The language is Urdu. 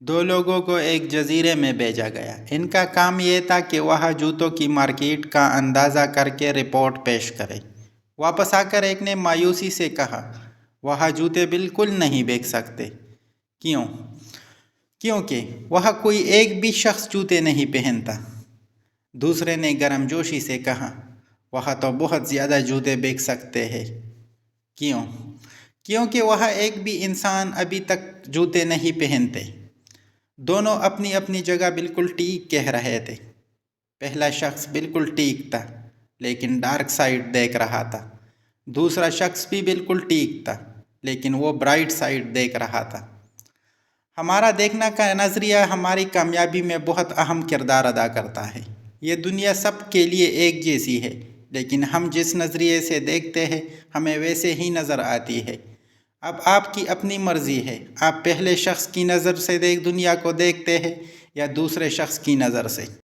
دو لوگوں کو ایک جزیرے میں بھیجا گیا۔ ان کا کام یہ تھا کہ وہ جوتوں کی مارکیٹ کا اندازہ کر کے رپورٹ پیش کرے۔ واپس آ کر ایک نے مایوسی سے کہا، وہاں جوتے بالکل نہیں بیچ سکتے۔ کیوں؟ کیونکہ وہاں کوئی ایک بھی شخص جوتے نہیں پہنتا۔ دوسرے نے گرم جوشی سے کہا، وہاں تو بہت زیادہ جوتے بیچ سکتے ہیں۔ کیوں؟ کیونکہ وہاں ایک بھی انسان ابھی تک جوتے نہیں پہنتے۔ دونوں اپنی اپنی جگہ بالکل ٹھیک کہہ رہے تھے۔ پہلا شخص بالکل ٹھیک تھا لیکن ڈارک سائیڈ دیکھ رہا تھا۔ دوسرا شخص بھی بالکل ٹھیک تھا لیکن وہ برائٹ سائیڈ دیکھ رہا تھا۔ ہمارا دیکھنا کا نظریہ ہماری کامیابی میں بہت اہم کردار ادا کرتا ہے۔ یہ دنیا سب کے لیے ایک جیسی ہے لیکن ہم جس نظریے سے دیکھتے ہیں ہمیں ویسے ہی نظر آتی ہے۔ اب آپ کی اپنی مرضی ہے، آپ پہلے شخص کی نظر سے دنیا کو دیکھتے ہیں یا دوسرے شخص کی نظر سے۔